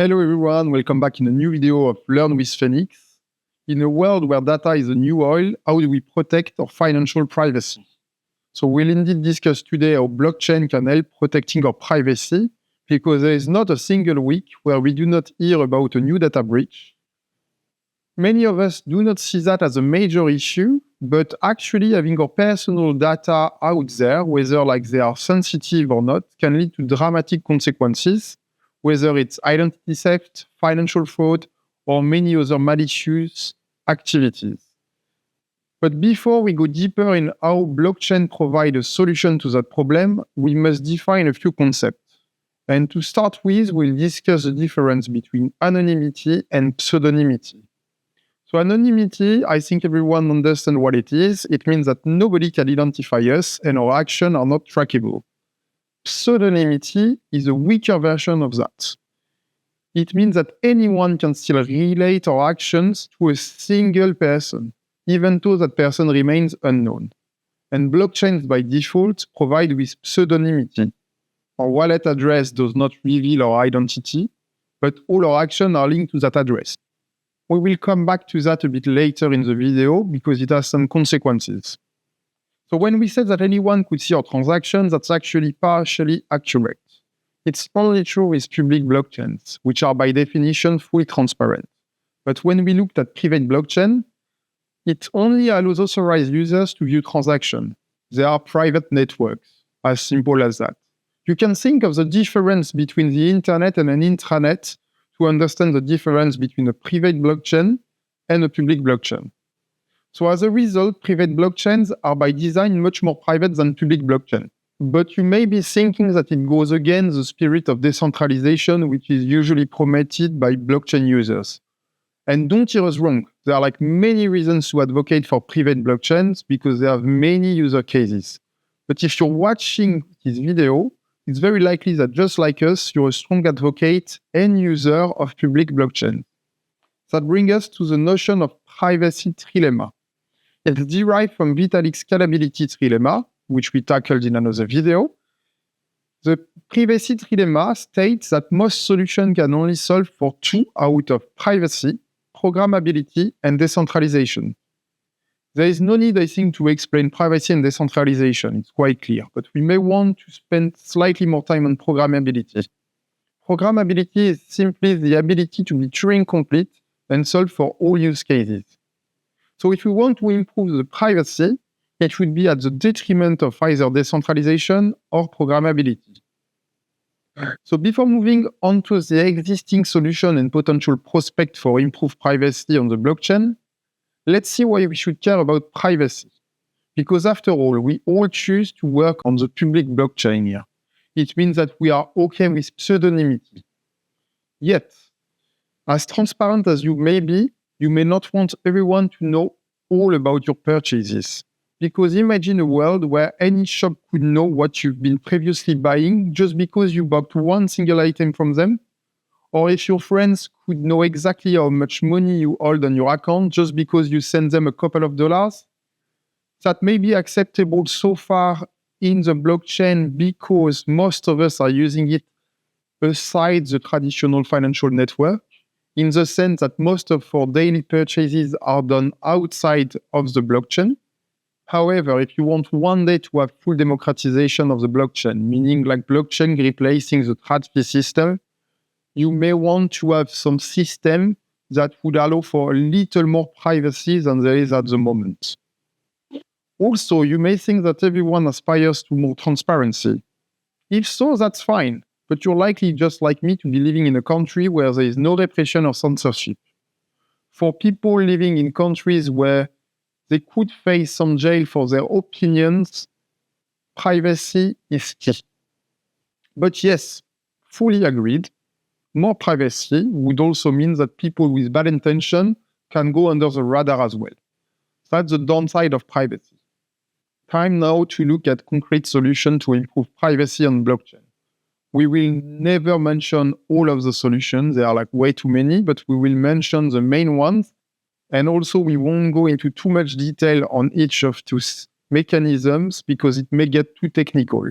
Hello everyone, welcome back in a new video of Learn with PHNX. In a world where data is the new oil, how do we protect our financial privacy? So we'll indeed discuss today how blockchain can help protecting our privacy, because there is not a single week where we do not hear about a new data breach. Many of us do not see that as a major issue, but actually having our personal data out there, whether they are sensitive or not, can lead to dramatic consequences, whether it's identity theft, financial fraud, or many other malicious activities. But before we go deeper in how blockchain provides a solution to that problem, we must define a few concepts. And to start with, we'll discuss the difference between anonymity and pseudonymity. So anonymity, I think everyone understands what it is. It means that nobody can identify us and our actions are not trackable. Pseudonymity is a weaker version of that. It means that anyone can still relate our actions to a single person, even though that person remains unknown. And blockchains by default provide with pseudonymity. Our wallet address does not reveal our identity, but all our actions are linked to that address. We will come back to that a bit later in the video because it has some consequences. So when we said that anyone could see our transactions, that's actually partially accurate. It's only true with public blockchains, which are by definition fully transparent. But when we looked at private blockchain, it only allows authorized users to view transactions. They are private networks, as simple as that. You can think of the difference between the internet and an intranet to understand the difference between a private blockchain and a public blockchain. So as a result, private blockchains are by design much more private than public blockchain. But you may be thinking that it goes against the spirit of decentralization, which is usually promoted by blockchain users. And don't hear us wrong, there are many reasons to advocate for private blockchains because they have many user cases. But if you're watching this video, it's very likely that just like us, you're a strong advocate and user of public blockchain. That brings us to the notion of privacy trilemma. It's derived from Vitalik's scalability trilemma, which we tackled in another video. The privacy trilemma states that most solutions can only solve for two out of privacy, programmability, and decentralization. There is no need, I think, to explain privacy and decentralization. It's quite clear, but we may want to spend slightly more time on programmability. Programmability is simply the ability to be Turing complete and solve for all use cases. So if we want to improve the privacy, it should be at the detriment of either decentralization or programmability. So before moving on to the existing solution and potential prospect for improved privacy on the blockchain, let's see why we should care about privacy. Because after all, we all choose to work on the public blockchain here. It means that we are okay with pseudonymity. Yet, as transparent as you may be, you may not want everyone to know all about your purchases. Because imagine a world where any shop could know what you've been previously buying just because you bought one single item from them. Or if your friends could know exactly how much money you hold on your account just because you send them a couple of dollars. That may be acceptable so far in the blockchain because most of us are using it aside the traditional financial network, in the sense that most of our daily purchases are done outside of the blockchain. However, if you want one day to have full democratization of the blockchain, meaning blockchain replacing the trad fee system, you may want to have some system that would allow for a little more privacy than there is at the moment. Also, you may think that everyone aspires to more transparency. If so, that's fine, but you're likely just like me to be living in a country where there is no repression or censorship. For people living in countries where they could face some jail for their opinions, privacy is key. But yes, fully agreed, more privacy would also mean that people with bad intention can go under the radar as well. That's the downside of privacy. Time now to look at concrete solutions to improve privacy on blockchain. We will never mention all of the solutions, there are way too many, but we will mention the main ones. And also we won't go into too much detail on each of those mechanisms because it may get too technical.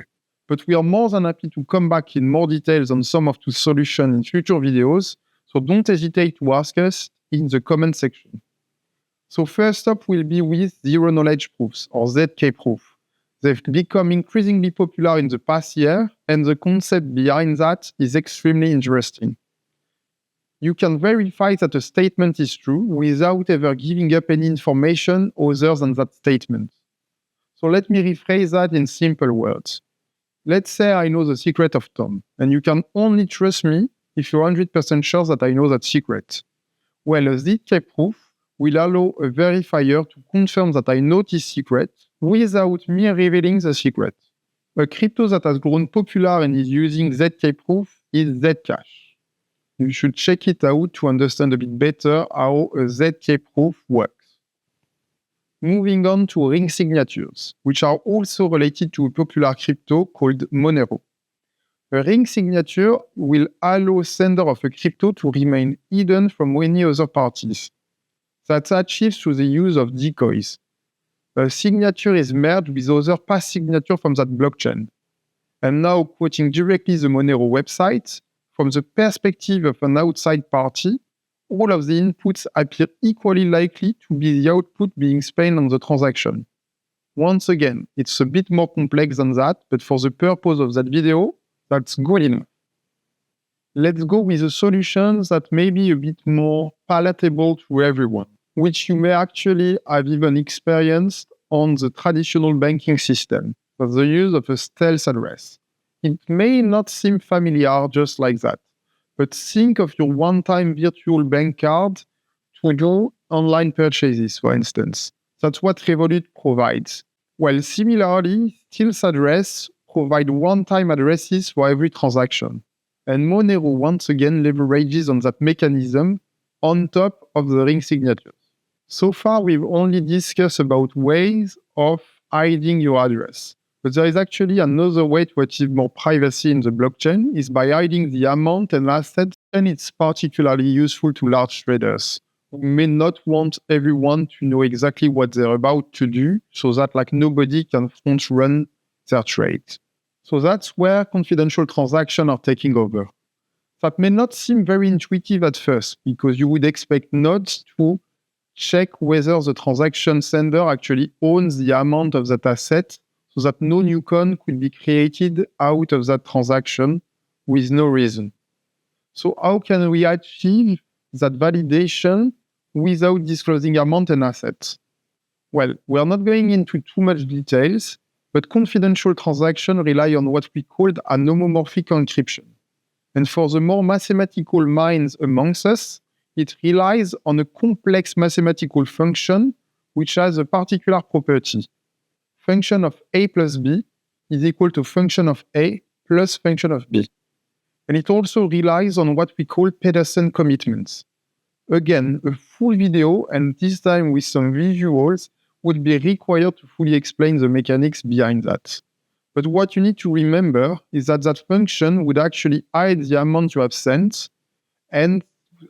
but we are more than happy to come back in more details on some of those solutions in future videos, so don't hesitate to ask us in the comment section. So first up will be with zero-knowledge proofs, or ZK proof. They've become increasingly popular in the past year, and the concept behind that is extremely interesting. You can verify that a statement is true without ever giving up any information other than that statement. So let me rephrase that in simple words. Let's say I know the secret of Tom, and you can only trust me if you're 100% sure that I know that secret. Well, a ZK proof will allow a verifier to confirm that I know this secret without me revealing the secret. A crypto that has grown popular and is using ZK proof is Zcash. You should check it out to understand a bit better how a ZK proof works. Moving on to ring signatures, which are also related to a popular crypto called Monero. A ring signature will allow sender of a crypto to remain hidden from any other parties. That's achieved through the use of decoys. A signature is merged with other past signatures from that blockchain. And now, quoting directly the Monero website, from the perspective of an outside party, all of the inputs appear equally likely to be the output being spent on the transaction. Once again, it's a bit more complex than that, but for the purpose of that video, that's good enough. Let's go with a solution that may be a bit more palatable to everyone, which you may actually have even experienced on the traditional banking system, for the use of a stealth address. It may not seem familiar just like that, but think of your one-time virtual bank card to do online purchases, for instance. That's what Revolut provides. Well, similarly, stealth address provide one-time addresses for every transaction. And Monero once again leverages on that mechanism on top of the ring signatures. So far, we've only discussed about ways of hiding your address. But there is actually another way to achieve more privacy in the blockchain is by hiding the amount and assets, and it's particularly useful to large traders who may not want everyone to know exactly what they're about to do so that nobody can front run their trade. So that's where confidential transactions are taking over. That may not seem very intuitive at first because you would expect nodes to check whether the transaction sender actually owns the amount of that asset so that no new coin could be created out of that transaction with no reason. So how can we achieve that validation without disclosing amount and assets? Well, we're not going into too much details, but confidential transactions rely on what we called an homomorphic encryption. And for the more mathematical minds amongst us, it relies on a complex mathematical function which has a particular property. Function of a plus b is equal to function of a plus function of b. And it also relies on what we call Pedersen commitments. Again, a full video, and this time with some visuals, would be required to fully explain the mechanics behind that. But what you need to remember is that that function would actually hide the amount you have sent and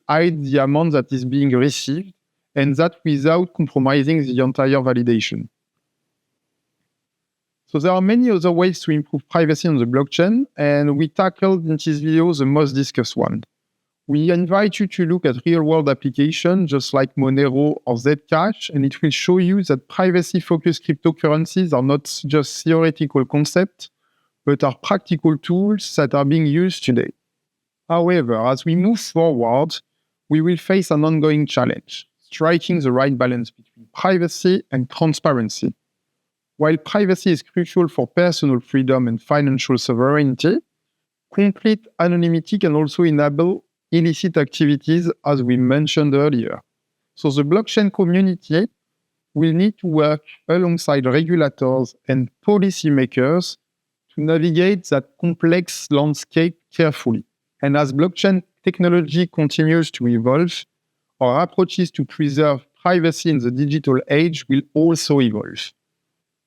hide the amount that is being received, and that without compromising the entire validation. So there are many other ways to improve privacy on the blockchain, and we tackled in this video the most discussed one. We invite you to look at real-world applications just like Monero or Zcash, and it will show you that privacy-focused cryptocurrencies are not just theoretical concepts, but are practical tools that are being used today. However, as we move forward, we will face an ongoing challenge, striking the right balance between privacy and transparency. While privacy is crucial for personal freedom and financial sovereignty, complete anonymity can also enable illicit activities, as we mentioned earlier. So the blockchain community will need to work alongside regulators and policymakers to navigate that complex landscape carefully. And as blockchain technology continues to evolve, our approaches to preserve privacy in the digital age will also evolve.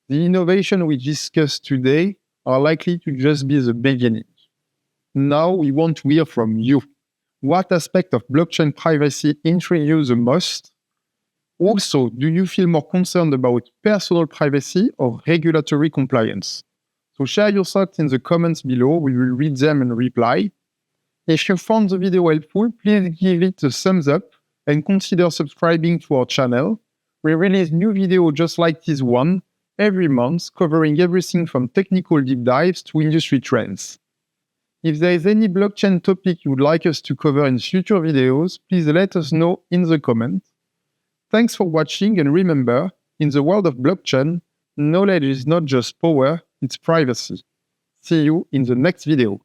The innovations we discussed today are likely to just be the beginning. Now we want to hear from you. What aspect of blockchain privacy intrigues you the most? Also, do you feel more concerned about personal privacy or regulatory compliance? So share your thoughts in the comments below. We will read them and reply. If you found the video helpful, please give it a thumbs up and consider subscribing to our channel. We release new videos just like this one every month, covering everything from technical deep dives to industry trends. If there is any blockchain topic you would like us to cover in future videos, please let us know in the comments. Thanks for watching, and remember, in the world of blockchain, knowledge is not just power, it's privacy. See you in the next video.